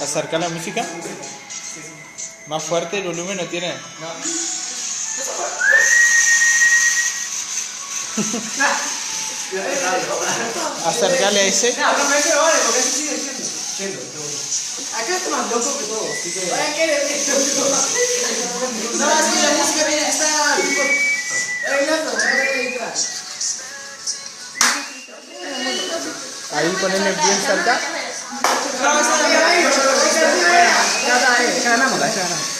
Acerca la música. Más fuerte el volumen no tiene. Acercale a ese. No, pero ese vale, porque ese sigue siendo. Acá está más loco que todo. Oye, ¿qué le dices? No, es que la música viene, está tipo bailando, Ahí ponele bien cerca. No, está ahí, ya ganamos, ya ganamos.